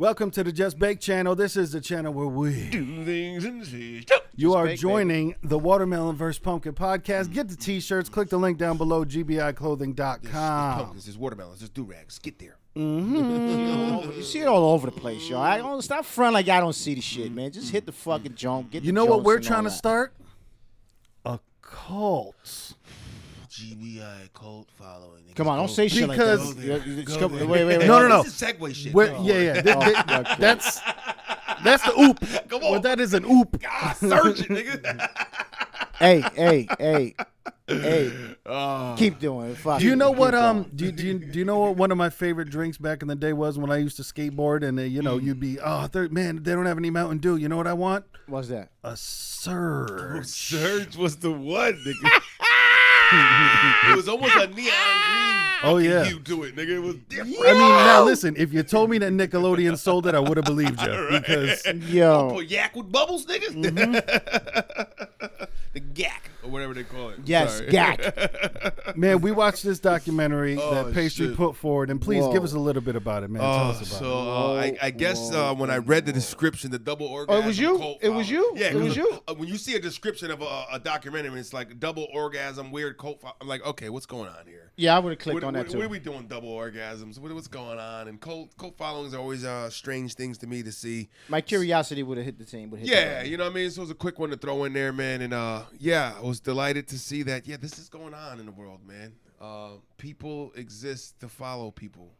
Welcome to the Just Bake channel. This is the channel where we do things and see. You are joining the Watermelon vs. Pumpkin podcast. Get the T-shirts. Click the link down below, gbiclothing.com. This pumpkins, this watermelons, this do-rags. Get there. You see it all over the place, y'all. I don't stop fronting like I don't see the shit, man. Just hit the fucking jump. Get You the know what Jones we're and trying all to that. start? A cult. GBI cult following. Come on, don't say shit like Because- that. Wait. No. This is segue shit. Yeah. That's the oop. Come on. Well, that is an oop. God, search it, nigga. Hey. Keep doing it. Fuck Do you it. know Keep what? going. Do you know what one of my favorite drinks back in the day was when I used to skateboard and you'd be man, they don't have any Mountain Dew. You know what I want? What's that? A Surge. Surge was the one, nigga. It was almost a neon green hue to it, nigga. It was different. I mean, now listen, if you told me that Nickelodeon sold it, I would have believed you. Right. Because Yo. Put yak with bubbles, nigga. The gack, or whatever they call it. Yes, Sorry. gack. man, we watched this documentary that Pastry shit. put forward, and please Whoa. give us a little bit about it, man. Tell us about it. I guess when I read the description, the double orgasm. it was you? cult It was you? Yeah, It was you? When you see a description of a documentary, and it's like double orgasm, weird cult. I'm like, okay, what's going on here? Yeah, I would have clicked on that What too. are we doing? Double orgasms? What's going on? And cult followings are always strange things to me to see. My curiosity would have hit the team. Yeah, you know what I mean? So it was a quick one to throw in there, man. And I was delighted to see that, this is going on in the world, man. People exist to follow people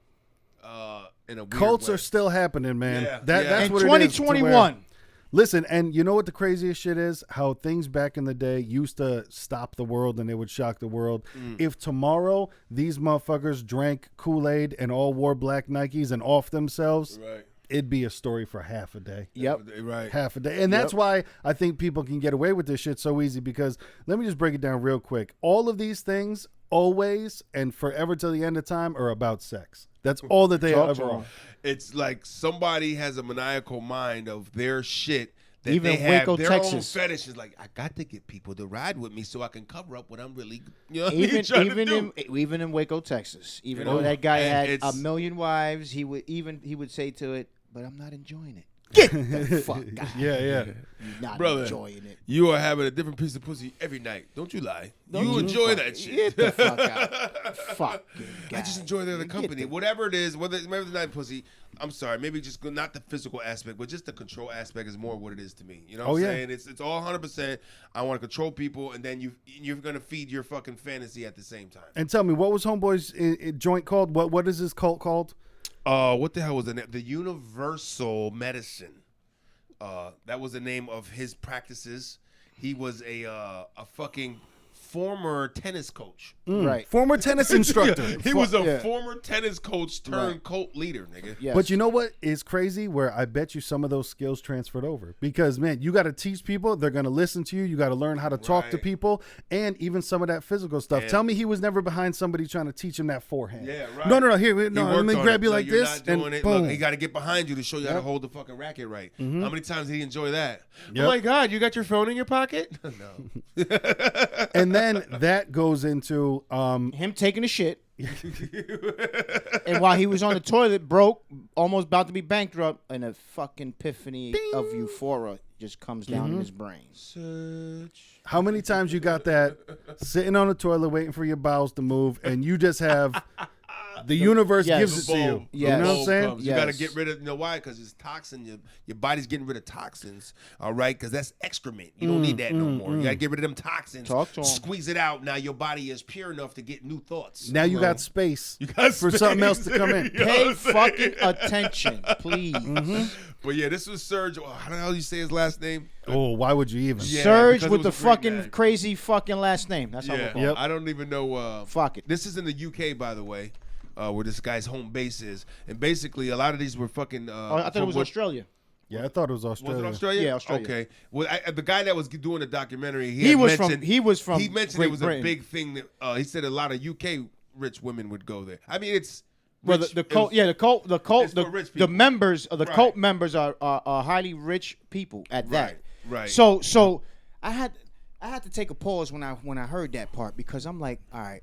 in a weird Cults way. are still happening, man. Yeah. That's In what it is. to where- 2021. Listen, and you know what the craziest shit is? How things back in the day used to stop the world and they would shock the world. If tomorrow these motherfuckers drank Kool-Aid and all wore black Nikes and off themselves, Right. it'd be a story for half a day. Yep. Right. Half a day. And that's why I think people can get away with this shit so easy, because let me just break it down real quick. All of these things always and forever till the end of time are about sex. That's all that they Talk ever to 'em. are. It's like somebody has a maniacal mind of their shit that Even they have Waco, their Texas. own fetish. Is like, I got to get people to ride with me so I can cover up what I'm really, trying to do. Even in Waco, Texas, even You know, though that guy and had a it's- million wives, he would say to it, "But I'm not enjoying it. Get the fuck out. Yeah. You're not Brother, enjoying it. You are having a different piece of pussy every night. Don't you lie. You enjoy that shit. Get the fuck out. Fucking guy. I just enjoy the other company. Whatever it is, whether it's not pussy, I'm sorry, maybe just not the physical aspect, but just the control aspect is more what it is to me. You know what I'm saying? It's all 100%. I want to control people, and then you're going to feed your fucking fantasy at the same time. And tell me, what was Homeboy's joint called? What is this cult called? What the hell was the name? The Universal Medicine. That was the name of his practices. He was a fucking former tennis coach. Right. Former tennis instructor. He was a former tennis coach turned cult leader, nigga. Yes. But you know what is crazy? Where I bet you some of those skills transferred over. Because, man, you got to teach people. They're going to listen to you. You got to learn how to talk to Right. people. And even some of that physical stuff. And- Tell me he was never behind somebody trying to teach him that forehand. Yeah, right. No. Here, He no, let worked me on grab it. you No, like you're this. not doing And it. boom. Look, he got to get behind you to show you how to hold the fucking racket right. How many times did he enjoy that? Yep. Oh my God, you got your phone in your pocket? No. And then that goes into him taking a shit, and while he was on the toilet, broke, almost about to be bankrupt, and a fucking epiphany of euphoria just comes down in his brain. how many times you got that sitting on the toilet waiting for your bowels to move, and you just have the universe Yes. gives it to you. Yes. You know what I'm Boom saying? comes. You got to Yes. get rid of, why? Because it's toxin. Your body's getting rid of toxins, all right? Because that's excrement. You don't need that no more. You got to get rid of them toxins. Talk to 'em. Squeeze it out. Now your body is pure enough to get new thoughts. Now you got space got for space. something else to come in. You know Pay what I'm saying? fucking attention, please. But yeah, this was Serge. How the hell do you say his last name? Oh, why would you even? Yeah, Surge because with it the was a great fucking name. crazy fucking last name. That's how we'll call Yeah, it. I don't even know. Fuck it. This is in the UK, by the way, where this guy's home base is, and basically a lot of these were fucking. Oh, I thought it was Australia. Yeah, I thought it was Was Australia. it Australia? Yeah, Australia. Okay. Well, the guy that was doing the documentary, He had was mentioned, from He mentioned Great it was Britain. a big thing that he said a lot of UK rich women would go there. I mean, it's Well, rich. the cult, It was- the cult, it's for rich the people. members of the Right. cult members are highly rich people at that. Right. So I had to take a pause when I heard that part, because I'm like, all right,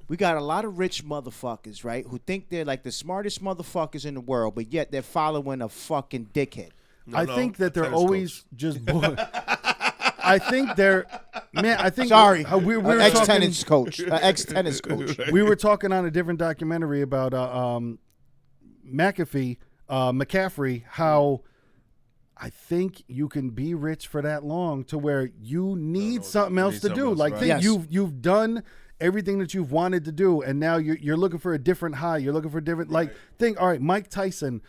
we got a lot of rich motherfuckers, right, who think they're like the smartest motherfuckers in the world, but yet they're following a fucking dickhead. I think that they're always just bored. I think they're, man. I think sorry, we were ex-tennis coach, ex-tennis coach. We were talking on a different documentary about McCaffrey. How I think you can be rich for that long to where you need something else to do. Like think you've done everything that you've wanted to do, and now you're looking for a different high. You're looking for a different think. All right, Mike Tyson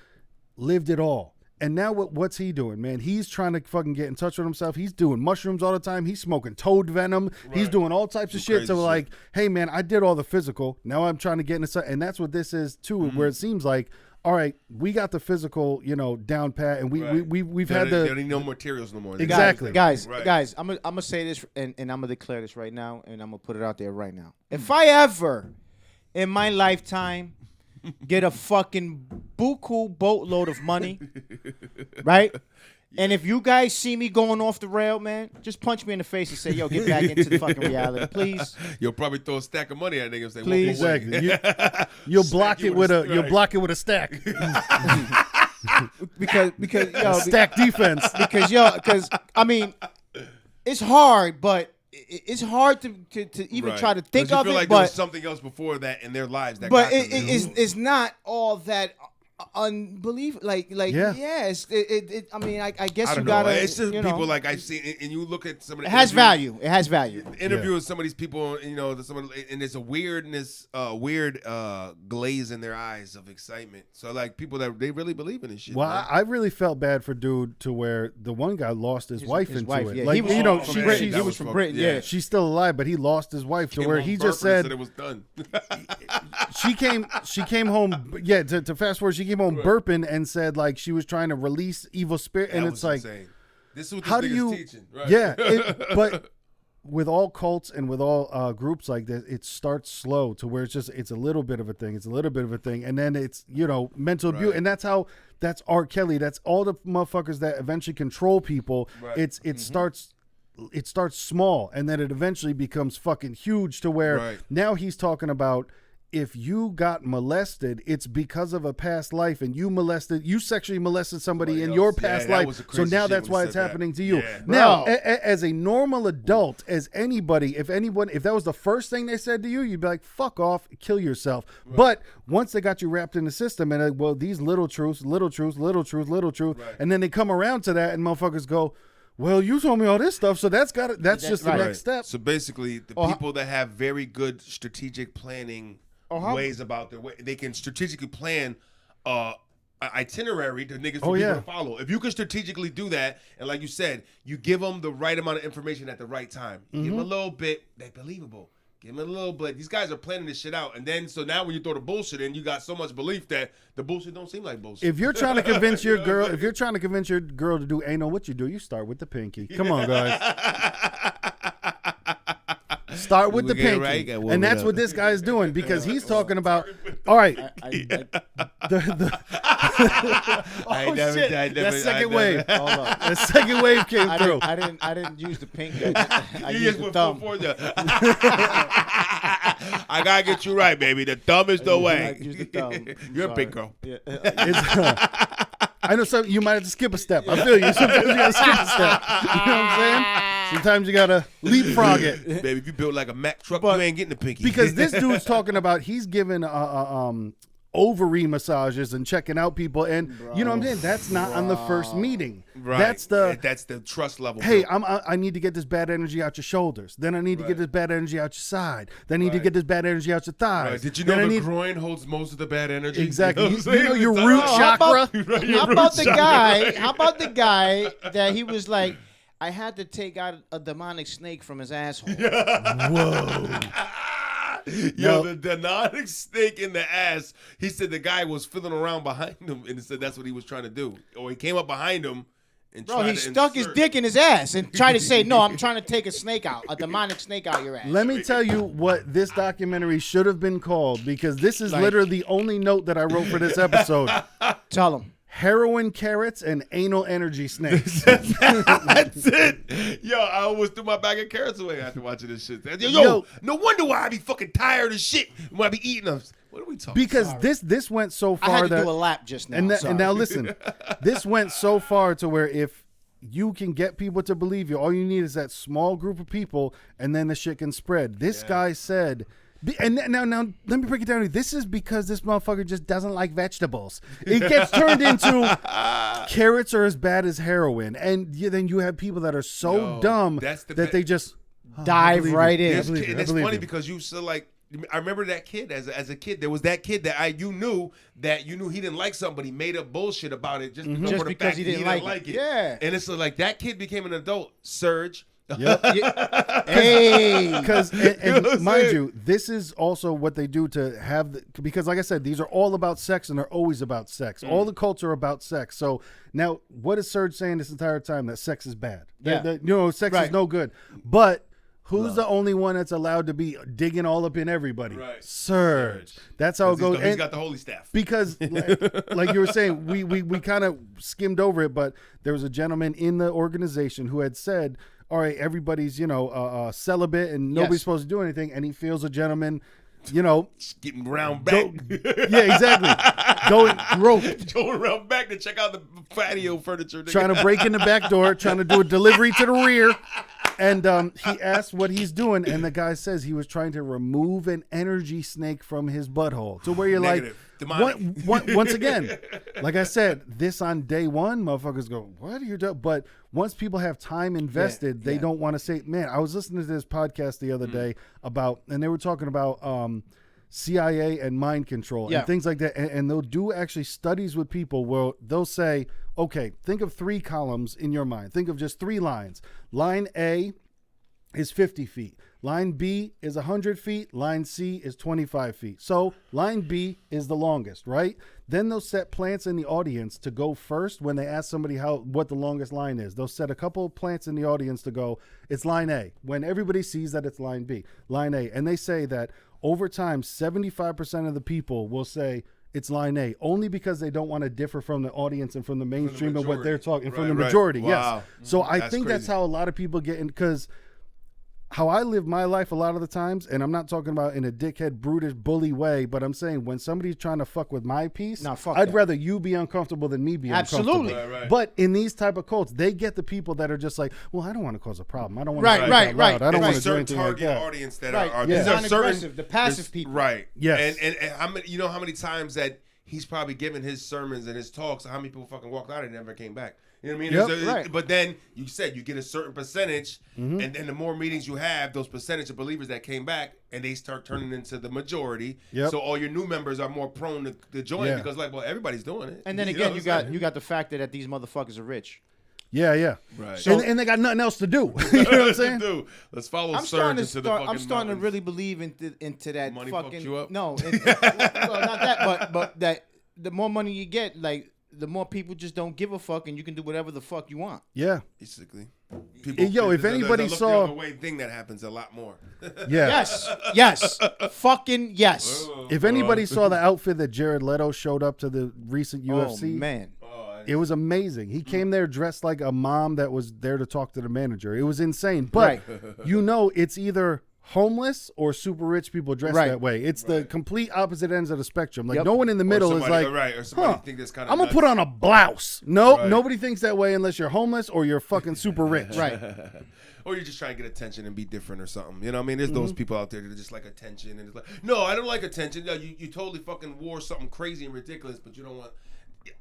lived it all. And now what's he doing, man? He's trying to fucking get in touch with himself. He's doing mushrooms all the time. He's smoking toad venom. Right. He's doing all types of shit. So like, hey, man, I did all the physical. Now I'm trying to get into and that's what this is too, where it seems like, all right, we got the physical, down pat, and we've had the. They don't need no materials no more. Exactly, guys. I'm gonna say this, and I'm gonna declare this right now, and I'm gonna put it out there right now. If I ever, in my lifetime, get a fucking buku boatload of money, right? Yeah. And if you guys see me going off the rail, man, just punch me in the face and say, yo, get back into the fucking reality, please. You'll probably throw a stack of money at niggas and say, please. Exactly. You'll block it with a stack. because stack defense. Because I mean, it's hard, but it's hard to even try to think of it. Like there was something else before that in their lives. That but it's not all that unbelievable. Like yes. I mean, I guess you gotta. It's just people like I've seen, and you look at some of the. It has value. It has value. Interview with some of these people, and there's a weirdness, weird glaze in their eyes of excitement. So like people that they really believe in this shit. Well, I really felt bad for dude to where the one guy lost his wife into it. Yeah. Like he was from Britain. Yeah, she's still alive, but he lost his wife to where he just said it was done. She came home. Yeah, to fast forward, she came home burping and said like she was trying to release evil spirit, and it's like, insane. This is what how do you? Teaching, right? Yeah, but with all cults and with all groups like this, it starts slow to where it's a little bit of a thing. It's a little bit of a thing, and then it's mental abuse, and that's R. Kelly. That's all the motherfuckers that eventually control people. Right. It starts small, and then it eventually becomes fucking huge to where now he's talking about. If you got molested, it's because of a past life, and you sexually molested somebody in your past life. So now that's why it's happening to you. Yeah. Now, as a normal adult, as anybody, if that was the first thing they said to you, you'd be like, fuck off, kill yourself. Right. But once they got you wrapped in the system, and these little truths, and then they come around to that, and motherfuckers go, well, you told me all this stuff, so that's just the next step. So basically, the people that have very good strategic planning ways about their way, they can strategically plan itinerary to niggas for people to follow. If you can strategically do that, and like you said, you give them the right amount of information at the right time. You give them a little bit, they're believable. Give them a little bit. These guys are planning this shit out, and then so now when you throw the bullshit in, you got so much belief that the bullshit don't seem like bullshit. If you're trying to convince your girl, to do anal, what you start with the pinky. Come on, guys. Start with the pinky, and that's what this guy is doing because he's talking about. All right, the second wave. Hold on. The second wave came through. I didn't use the pinky. I used the thumb. I gotta get you right, baby. The thumb is the way. I use the thumb. You're a big girl. Yeah. I know some you might have to skip a step. I feel you. Sometimes you gotta skip a step. You know what I'm saying? Sometimes you gotta leapfrog it. Baby, if you build like a Mack truck, you ain't getting the pinky. Because this dude's talking about he's giving ovary massages and checking out people, and you know what I'm saying? That's not on the first meeting. Right. That's the trust level. Hey, I need to get this bad energy out your shoulders. Then I need to get this bad energy out your side. Then I need to get this bad energy out your thighs. Right. Did you know the groin holds most of the bad energy? Exactly. You know your root chakra. How about the guy that he was like, I had to take out a demonic snake from his asshole. Whoa. Yo, the demonic snake in the ass. He said the guy was fiddling around behind him, and he said that's what he was trying to do. Or he came up behind him and he stuck his dick in his ass and tried to say, no, I'm trying to take a snake out, a demonic snake out your ass. Let me tell you what this documentary should have been called, because this is literally the only note that I wrote for this episode. Tell him. heroin carrots and anal energy snakes. That's it. Yo, I almost threw my bag of carrots away after watching this shit. Yo, no wonder why I be fucking tired of shit when I be eating them. What are we talking because about? this went so far I had to that do a lap just now. and now listen, this went so far to where if you can get people to believe you, all you need is that small group of people, and then the shit can spread. This guy said. And now, let me break it down to you. This is because this motherfucker just doesn't like vegetables. It gets turned into carrots are as bad as heroin, and then you have people that are so dumb that they just dive right in. And it's funny because you still like. I remember that kid as a kid. There was that kid that you knew he didn't like somebody, made up bullshit about it just because he didn't like it. Yeah, and it's like that kid became an adult. Surge. Yep. Hey, because mind you, this is also what they do to have because, like I said, these are all about sex and they're always about sex. All the cults are about sex. So now, what is Serge saying this entire time? That sex is bad. Yeah, sex is no good. But who's the only one that's allowed to be digging all up in everybody? Right. Serge. That's how it goes. He's got the holy staff. Because, like you were saying, we kind of skimmed over it, but there was a gentleman in the organization who had said, all right, everybody's, celibate and nobody's supposed to do anything. And he feels a gentleman, getting around back. Yeah, exactly. Going around back to check out the patio furniture. Trying to break in the back door, trying to do a delivery to the rear. And he asked what he's doing. And the guy says he was trying to remove an energy snake from his butthole. So where you're once again, like I said, this on day one, motherfuckers go, what are you doing? But once people have time invested, they don't want to say, man, I was listening to this podcast the other day and they were talking about CIA and mind control and things like that. And they'll do actually studies with people where they'll say, okay, think of 3 columns in your mind. Think of just 3 lines. Line A is 50 feet. Line B is 100 feet. Line C is 25 feet. So line B is the longest, right? Then they'll set plants in the audience to go first when they ask somebody what the longest line is. They'll set a couple of plants in the audience to go, it's line A, when everybody sees that it's line B, line A. And they say that over time, 75% of the people will say it's line A, only because they don't want to differ from the audience and from the mainstream and what they're talking, from the majority, wow. Yes. So I think that's how a lot of people get in, because how I live my life a lot of the times, and I'm not talking about in a dickhead, brutish, bully way, but I'm saying when somebody's trying to fuck with my peace, I'd rather you be uncomfortable than me be uncomfortable. Right. But in these type of cults, they get the people that are just like, well, I don't want to cause a problem. I don't want to right. I don't want to do certain anything target like that. audience that are these are certain aggressive, the passive people. Right. Yes. And how many, how many times that he's probably given his sermons and his talks, how many people fucking walked out and never came back? You know what I mean? Yep. But then you said you get a certain percentage, and then the more meetings you have, those percentage of believers that came back, and they start turning into the majority. Yep. So all your new members are more prone to join because, everybody's doing it. And then again, you got the factor that these motherfuckers are rich. Yeah. Right. So, and they got nothing else to do. You know what I'm saying? Let's follow Surge into the fucking I'm starting mountains. to really believe into that Money fucking. fucked you up? No, well, not that, but that the more money you get, the more people just don't give a fuck, and you can do whatever the fuck you want. Yeah. Basically. If anybody saw the way thing that happens a lot more. Yeah. Yes. Fucking yes. If anybody saw the outfit that Jared Leto showed up to the recent UFC, man. It was amazing. He came there dressed like a mom that was there to talk to the manager. It was insane. But it's either homeless or super rich people dressed that way. It's the complete opposite ends of the spectrum. Like no one in the middle is like, or somebody think that's kind of I'm gonna put on a blouse. Nobody thinks that way unless you're homeless or you're fucking super rich. Right. Or you're just trying to get attention and be different or something. You know what I mean? There's those people out there that just like attention. And it's like, no, I don't like attention. No, you totally fucking wore something crazy and ridiculous, but you don't want...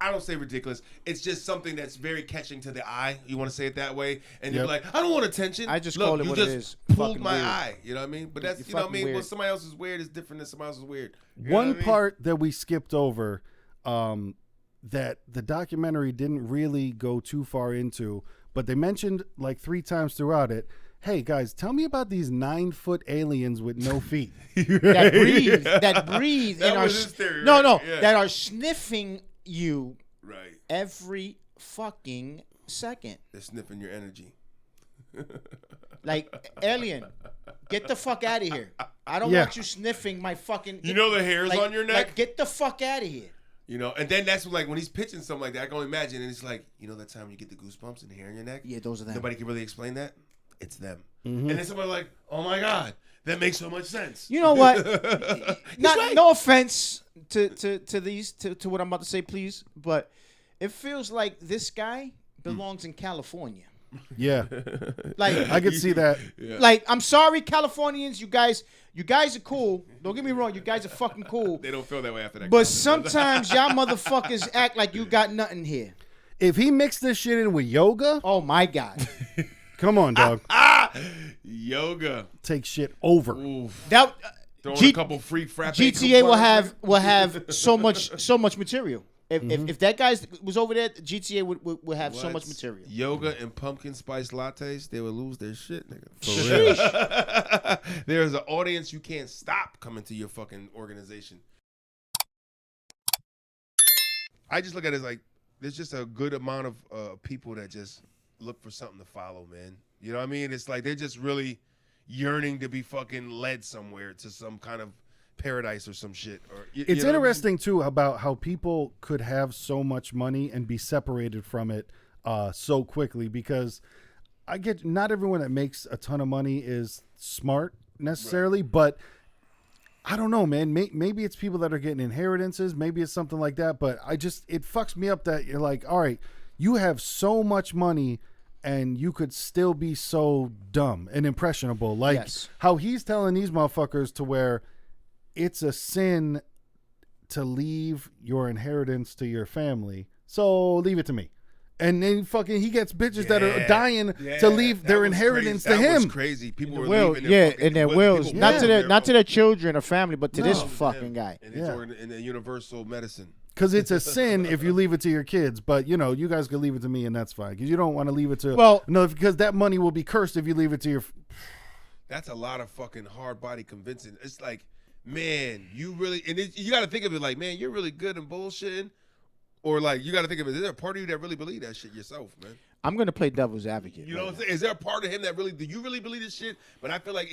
I don't say ridiculous. It's just something that's very catching to the eye. You want to say it that way, and you're like, "I don't want attention." I just call it what it is. Pulled my eye. You know what I mean? But that's Well, somebody else is weird is different than somebody else is weird. One part that we skipped over, that the documentary didn't really go too far into, but they mentioned like 3 times throughout it. Hey guys, tell me about these 9-foot aliens with no feet that breathe, That and was his theory, that are sniffing you every fucking second. They're sniffing your energy. Like, alien, get the fuck out of here. I don't want you sniffing my fucking... You know the hairs on your neck? Like, get the fuck out of here. You know, and then that's like when he's pitching something like that, I can only imagine. And it's like, you know, that time when you get the goosebumps and the hair in your neck. Yeah, those are them. Nobody can really explain that. It's them. And then somebody like, oh my God, that makes so much sense. You know what? Right. No offense to what I'm about to say, please, but it feels like this guy belongs in California. Yeah, Like I could see that. Yeah. Like, I'm sorry, Californians, you guys are cool. Don't get me wrong, you guys are fucking cool. They don't feel that way after that. But sometimes y'all motherfuckers act like you got nothing here. If he mixed this shit in with yoga, Oh my God. come on, dog, Yoga. take shit over. Oof. That Throwing a couple freak frappe. GTA will have so much material. If that guy was over there, GTA would have so much material. Yoga and pumpkin spice lattes, they would lose their shit, nigga. For real. There's an audience you can't stop coming to your fucking organization. I just look at it as like there's just a good amount of people that just look for something to follow, man. You know what I mean? It's like they're just really yearning to be fucking led somewhere to some kind of paradise or some shit. Or It's interesting too about how people could have so much money and be separated from it so quickly, because I get not everyone that makes a ton of money is smart necessarily, but I don't know, man. Maybe it's people that are getting inheritances. Maybe it's something like that. But it fucks me up that you're like, all right, you have so much money and you could still be so dumb and impressionable. Like how he's telling these motherfuckers to where it's a sin to leave your inheritance to your family. So leave it to me. And then he gets bitches that are dying to leave their inheritance to him. That was crazy. People were leaving in their wills. Not to their children or family, but to this fucking guy. In the universal medicine. Because it's a sin if you leave it to your kids. But, you know, you guys can leave it to me and that's fine. Because you don't want to leave it to... because that money will be cursed if you leave it to your... That's a lot of fucking hard body convincing. It's like... Man, you really, and you got to think of it like, man, you're really good and bullshitting, or like you got to think of it. Is there a part of you that really believe that shit yourself, man? I'm gonna play devil's advocate. You know what I'm saying? Is there a part of him that really, do you really believe this shit? But I feel like,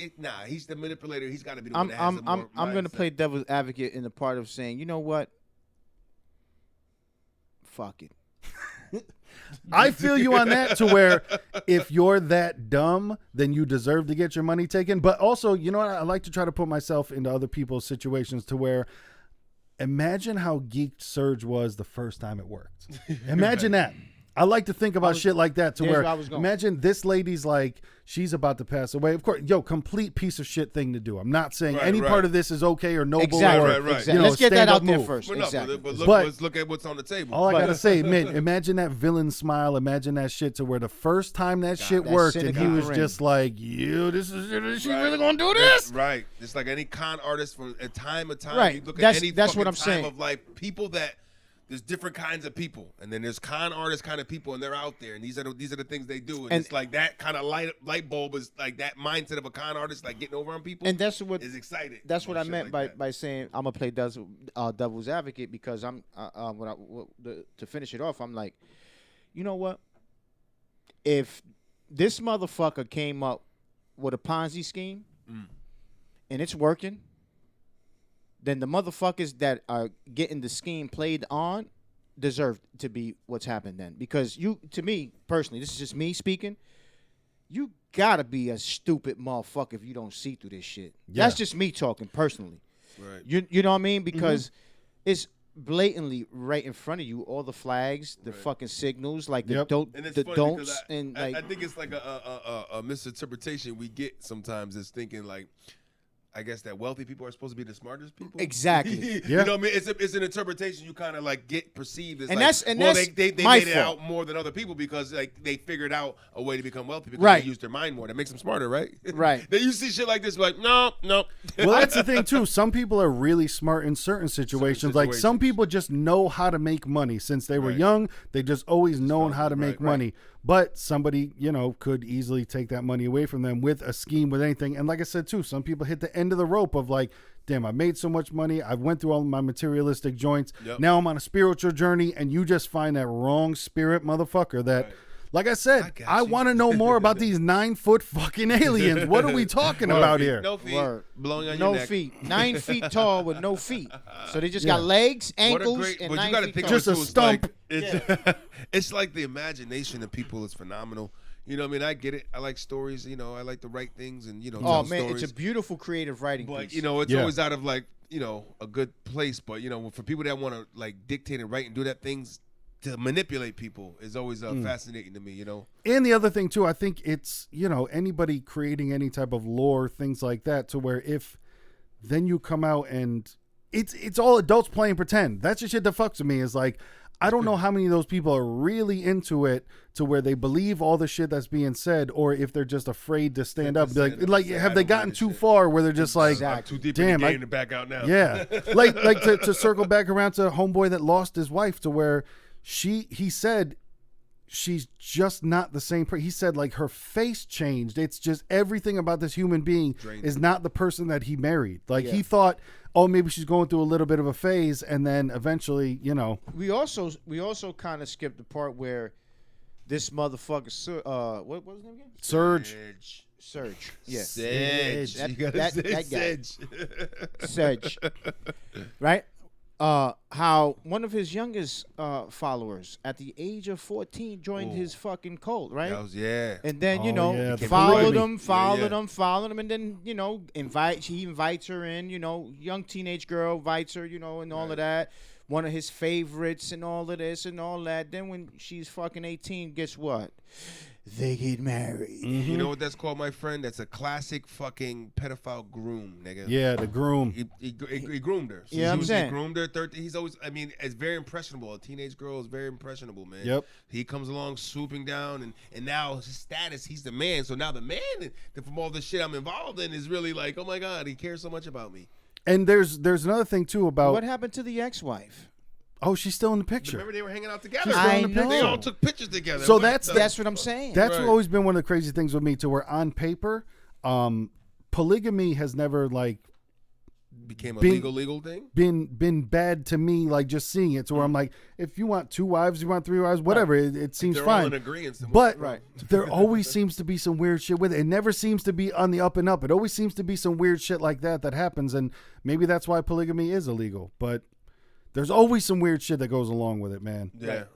he's the manipulator. He's got to be the one that has I'm gonna play devil's advocate in the part of saying, you know what? Fuck it. I feel you on that, to where if you're that dumb, then you deserve to get your money taken. But also, you know what? I like to try to put myself into other people's situations to where imagine how geeked Surge was the first time it worked. Imagine that. I like to think about shit like that to where imagine this lady's like, she's about to pass away. Of course, complete piece of shit thing to do. I'm not saying any part of this is okay or noble. Exactly. Or, you know, let's get that out there move. first. But let's look at what's on the table. All I got to say, man, imagine that villain smile. Imagine that shit to where the first time that shit worked and he was just like, is she really going to do this? Right. It's like any con artist from a time to time. Right. You look at any that's what I'm time saying. of like people that, there's different kinds of people, and then there's con artist kind of people, and they're out there, and these are the things they do, and it's like that kind of light bulb is like that mindset of a con artist, like getting over on people, and that's what is excited. That's what I meant by saying I'm gonna play devil's advocate, because I'm to finish it off, I'm like, you know what? If this motherfucker came up with a Ponzi scheme and it's working, then the motherfuckers that are getting the scheme played on deserve to be what's happened then. Because to me, personally, this is just me speaking, you gotta be a stupid motherfucker if you don't see through this shit. Yeah. That's just me talking personally. Right. You know what I mean? Because it's blatantly right in front of you, all the flags, the fucking signals, like the don'ts, and like I think it's like a misinterpretation we get sometimes is thinking like, I guess that wealthy people are supposed to be the smartest people. Exactly. You know what I mean? It's an interpretation you kind of like get perceived as, and like, that's they made it out more than other people because like they figured out a way to become wealthy because they used their mind more. That makes them smarter, right? Right. Then you see shit like this, like no. Well, that's the thing too. Some people are really smart in certain situations. Like some people just know how to make money since they were young. They just always known how to make money. But somebody, could easily take that money away from them with a scheme, with anything. And like I said, too, some people hit the end of the rope of like, damn, I made so much money. I went through all my materialistic joints. Yep. Now I'm on a spiritual journey. And you just find that wrong spirit motherfucker that, Like I said, I want to know more about these 9-foot fucking aliens. What are we talking about here? No feet. Blowing on no your neck. feet. 9 feet tall with no feet. So they just got legs, ankles, and 9 feet tall. Just a stump. It's like the imagination of people is phenomenal. You know what I mean? I get it. I like stories. You know, I like to write things and, tell stories. It's a beautiful creative writing piece. It's always out of like, a good place. But, for people that want to like dictate and write and do that things to manipulate people is always fascinating to me, And the other thing too, I think it's, anybody creating any type of lore, things like that, to where if then you come out and it's all adults playing pretend. That's the shit that fucks with me is like, I don't know how many of those people are really into it to where they believe all the shit that's being said, or if they're just afraid to stand up. Like have they gotten too far where they're just like, I'm too deep in the game to back out now. Yeah. like to circle back around to homeboy that lost his wife, to where he said she's just not the same person. He said like her face changed. It's just everything about this human being is not the person that he married. Like he thought, oh, maybe she's going through a little bit of a phase, and then eventually, We also kind of skipped the part where this motherfucker, what was his name again? Surge. Yeah. Sedge. That guy. Sedge. Right? How one of his youngest followers at the age of 14 joined his fucking cult, right? And then followed him, and then he invites her in, young teenage girl invites her, and all of that. One of his favorites and all of this and all that. Then when she's fucking 18, guess what? They get married. Mm-hmm. You know what that's called, my friend? That's a classic fucking pedophile groom, nigga. Yeah, the groom. He groomed her. So I'm saying. He groomed her. 13. He's always, it's very impressionable. A teenage girl is very impressionable, man. Yep. He comes along swooping down, and now his status, he's the man. So now the man, from all the shit I'm involved in, is really like, oh my God, he cares so much about me. And there's another thing, too, about... What happened to the ex-wife? Oh, she's still in the picture. Remember they were hanging out together. I know. They all took pictures together. So that's what I'm saying. That's always been one of the crazy things with me, to where on paper, polygamy has never like became a legal thing. Been bad to me, like just seeing it, to where I'm like, if you want 2 wives, you want 3 wives, whatever, it seems fine. All in agreement. But there always seems to be some weird shit with it. It never seems to be on the up and up. It always seems to be some weird shit like that happens, and maybe that's why polygamy is illegal. But there's always some weird shit that goes along with it, man. Right.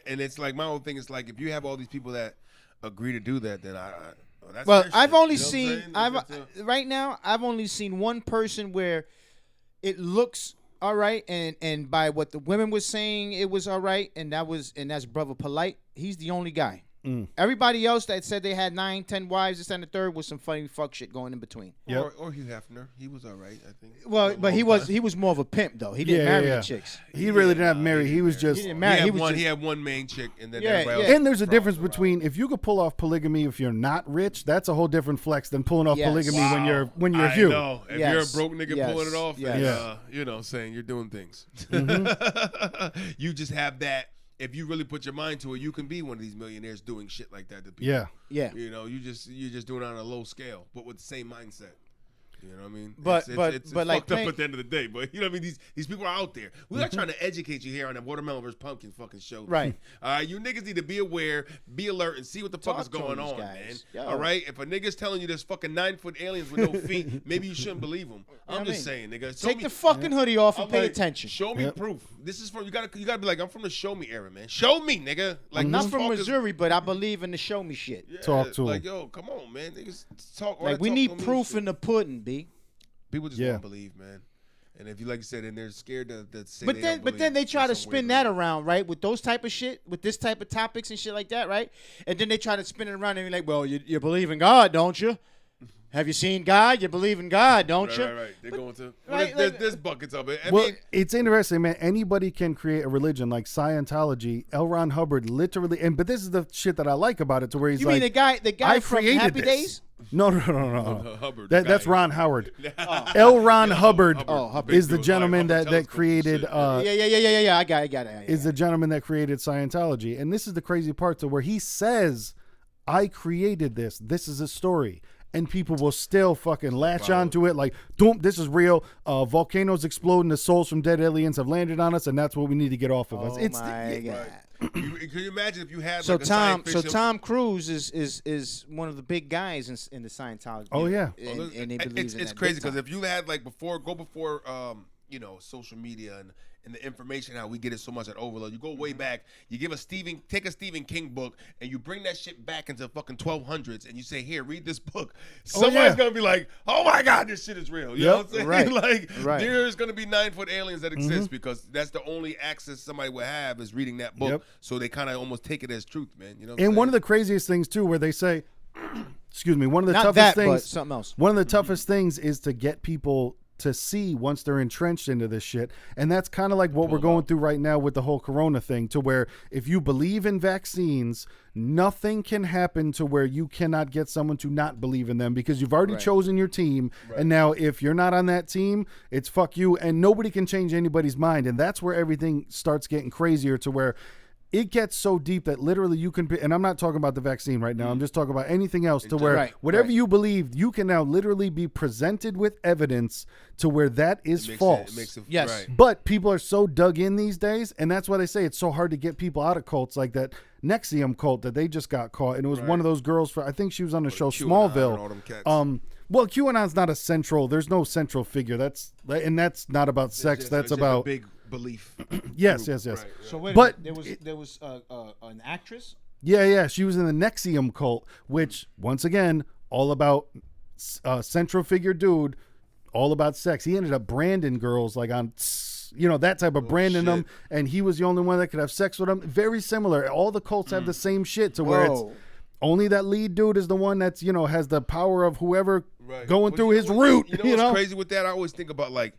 And it's like, my whole thing is like, if you have all these people that agree to do that, then that's I've only seen right now I've only seen one person where it looks all right, and by what the women was saying, it was all right, and that's Brother Polite. He's the only guy. Everybody else that said they had 9, 10 wives, this and the third, was some funny fuck shit going in between. Or Hugh Hefner, he was all right, I think. Well, but he was more of a pimp though. He didn't marry the chicks. He really didn't have marry. He was just. He didn't marry. He had one main chick, and then And there's a difference between, if you could pull off polygamy if you're not rich, that's a whole different flex than pulling off polygamy when you're Hugh. Know. If you're a broke nigga pulling it off, then, saying you're doing things. You just have that. If you really put your mind to it, you can be one of these millionaires doing shit like that to people. Yeah. You're just doing it on a low scale, but with the same mindset. You know what I mean? But it's like fucked up at the end of the day. But you know what I mean? These people are out there. We're not trying to educate you here on the Watermelon vs. Pumpkin fucking show. Right. All right. You niggas need to be aware, be alert, and see what the fuck is going on, man. All right. If a nigga's telling you there's fucking 9-foot aliens with no feet, maybe you shouldn't believe them. I'm just saying, nigga. Take the fucking hoodie off and pay attention. Show me proof. This is from you gotta be like, I'm from the show me era, man. Show me, nigga. Like, I'm not from Missouri, but I believe in the show me shit. Yeah, talk to like, yo, come on, man. Niggas talk. Like, we need proof in the pudding, B. People just won't believe, man. And if you, like you said, and they're scared to say but then they try to spin that around, right? With those type of shit, with this type of topics and shit like that, right? And then they try to spin it around and be like, well, you believe in God, don't you? Have you seen God? You believe in God, don't you? Right. They're going to. There's buckets of it. I mean, it's interesting, man. Anybody can create a religion like Scientology. L. Ron Hubbard literally, but this is the shit that I like about it, to where he's like, you mean the guy from Happy Days? No. Hubbard. That's Ron Howard. L. Ron Hubbard is the gentleman that created. Yeah. I got it. Is the gentleman that created Scientology, and this is the crazy part, to where he says, "I created this. This is a story." and people will still fucking latch onto it like, "Doom, this is real. Volcanoes exploding, the souls from dead aliens have landed on us, and that's what we need to get off of us." Oh my God. Can you imagine if you had So like a science So fiction- Tom Cruise is one of the big guys in the Scientology. Oh, yeah. and he believes in it's that crazy big time. because if you had like before social media and the information, how we get it so much at overload. You go way back, you give take a Stephen King book, and you bring that shit back into fucking 1200s, and you say, "Here, read this book." Somebody's gonna be like, "Oh my God, this shit is real." You know what I'm saying? Right. Like, Right. there's gonna be 9-foot aliens that exist because that's the only access somebody would have is reading that book. So they kind of almost take it as truth, man. You know. And one of the craziest things too, where they say, excuse me, one of the Not toughest that, things, but something else. One of the toughest things is to get people to see once they're entrenched into this shit. And that's kind of like what we're going through right now with the whole corona thing, to where if you believe in vaccines, nothing can happen to where you cannot get someone to not believe in them, because you've already chosen your team. And now if you're not on that team, it's fuck you, and nobody can change anybody's mind. And that's where everything starts getting crazier, to where it gets so deep that literally you can, and I'm not talking about the vaccine right now, I'm just talking about anything else, to where whatever you believe, you can now literally be presented with evidence to where that is false. Yes. Right. But people are so dug in these days, and that's why they say it's so hard to get people out of cults like that Nexium cult that they just got caught. And it was one of those girls, I think she was on the show QAnon and all Smallville. them cats. Well, QAnon's not there's no central figure. That's not about sex. That's just about a big belief. yes. Right. So wait, But there was an actress. Yeah. She was in the Nexium cult, which once again, all about central figure dude, all about sex. He ended up branding girls like on, that type of branding them, and he was the only one that could have sex with them. Very similar. All the cults have the same shit, to where it's only that lead dude is the one that's has the power of whoever going through his root. You know what's crazy with that? I always think about like,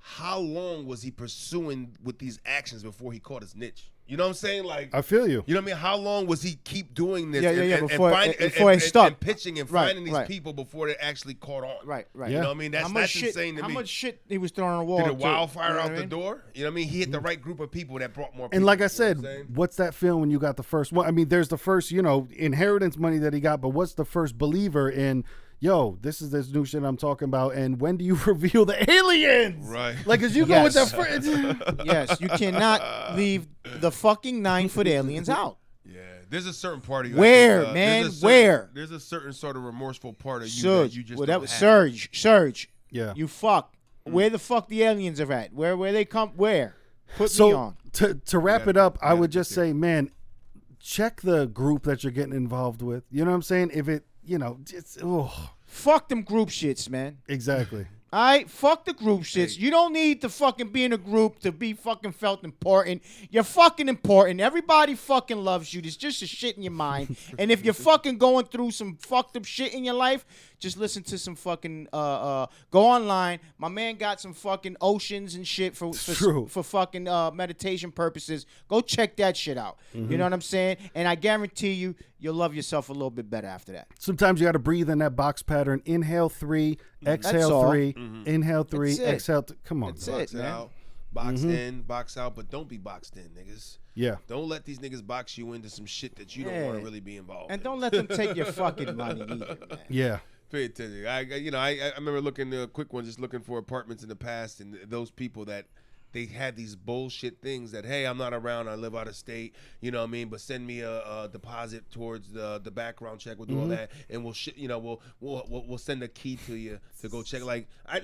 how long was he pursuing with these actions before he caught his niche? You know what I'm saying? Like, I feel you. You know what I mean? How long was he keep doing this? Before he stopped and pitching and finding these people before they actually caught on. Right. Yeah. You know what I mean? That's insane to me. How much shit he was throwing on the wall? Did it wildfire out the door? You know what I mean? He hit the right group of people that brought more people. And like I said, what's that feeling when you got the first one? I mean, there's the first, inheritance money that he got, but what's the first believer in, this is this new shit I'm talking about, and when do you reveal the aliens? Right. Like, as you go with that first. Yes, you cannot leave the fucking 9-foot aliens out. Yeah, there's a certain part of you. Where, think, man? There's a certain sort of remorseful part of you that you just don't have. Surge. Yeah. You fuck. Where the fuck the aliens are at? Where they come? Where? Put me on. To wrap it up, I would just say, man, check the group that you're getting involved with. You know what I'm saying? If it, Fuck them group shits, man. Exactly. All right, fuck the group shits. You don't need to fucking be in a group to be fucking felt important. You're fucking important. Everybody fucking loves you. There's just a shit in your mind. And if you're fucking going through some fucked up shit in your life, just listen to some fucking go online. My man got some fucking oceans and shit for fucking meditation purposes. Go check that shit out. You know what I'm saying? And I guarantee you'll love yourself a little bit better after that. Sometimes you got to breathe in that box pattern. Inhale 3, exhale 3, inhale 3, exhale. Come on, That's it, man. Out, box in, box out, but don't be boxed in, niggas. Yeah. Don't let these niggas box you into some shit that you don't want to really be involved And in. don't let them take your fucking money either, man. Yeah. Pay attention. I remember looking a quick one, just looking for apartments in the past, and those people that they had these bullshit things that, hey, I'm not around, I live out of state, you know what I mean? But send me a deposit towards the background check, we'll do all that, and we'll send a key to you to go check. Like, I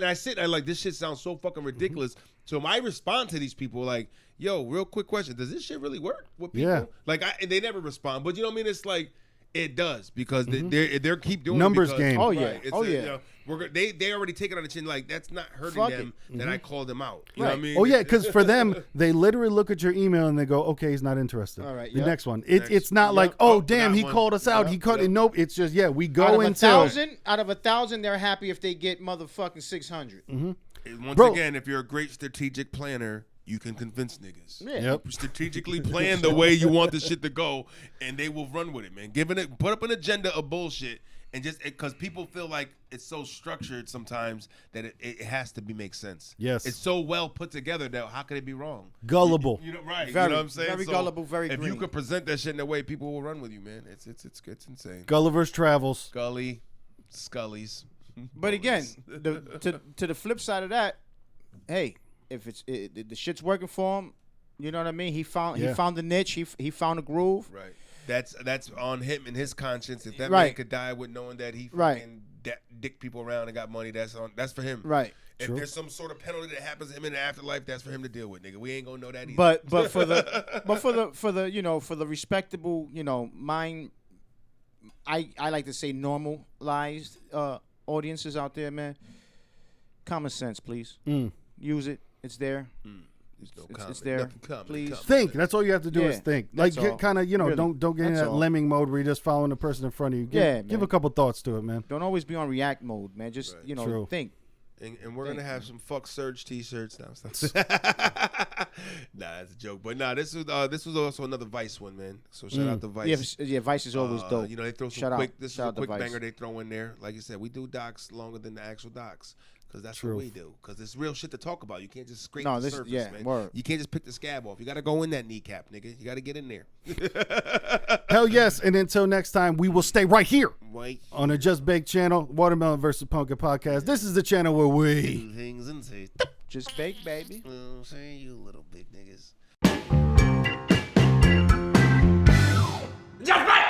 like, this shit sounds so fucking ridiculous. So I respond to these people like, yo, real quick question, does this shit really work with people? Yeah. Like, and they never respond, but you know what I mean? It's like, it does, because they keep doing numbers it game. Oh yeah, they already take it on the chin. Like, that's not hurting them that I called them out. You know what I mean? Oh yeah, because for them, they literally look at your email and they go, "Okay, he's not interested." All right, the next one. It's not like, "Oh damn, he called us out." He called it. Nope. It's just we go until out of 1,000, they're happy if they get motherfucking 600. Once again, if you're a great strategic planner, you can convince niggas. Yeah. Yep. Strategically plan the way you want the shit to go, and they will run with it, man. Put up an agenda of bullshit, and just because people feel like it's so structured sometimes that it has to make sense. Yes. It's so well put together that how could it be wrong? Gullible. You know, right? Very, you know what I'm saying? very gullible, very If green. you could present that shit in a way, people will run with you, man. It's insane. Gulliver's Travels. Gully. Scullies. But again, to the flip side of that, hey, if the shit's working for him, you know what I mean. He found the niche. He found a groove. Right. That's on him and his conscience. If that man could die with knowing that he fucking dick people around and got money, that's for him. Right. If there's some sort of penalty that happens to him in the afterlife, that's for him to deal with, nigga. We ain't gonna know that either. But for the respectable, mind, I like to say normalized audiences out there, man. Common sense, please. Use it. It's there. It's there. Please think. That's all you have to do is think. Like, kind of, really, don't get in that lemming mode where you're just following the person in front of you. Give a couple thoughts to it, man. Don't always be on react mode, man. Just think. And we're gonna have some fuck Surge T-shirts now. Nah, that's a joke. But nah, this was also another Vice one, man. So shout out to Vice. Yeah, Vice is always dope. They throw some quick. This is a quick banger they throw in there. Like you said, we do docs longer than the actual docs. Because that's what we do. Because it's real shit to talk about. You can't just scrape the surface, man. Word. You can't just pick the scab off. You got to go in that kneecap, nigga. You got to get in there. Hell yes. And until next time, we will stay right here on the Just Baked channel, Watermelon vs. Pumpkin podcast. This is the channel where we do things and say, just bake, baby. Well, say you little big niggas. Just bake!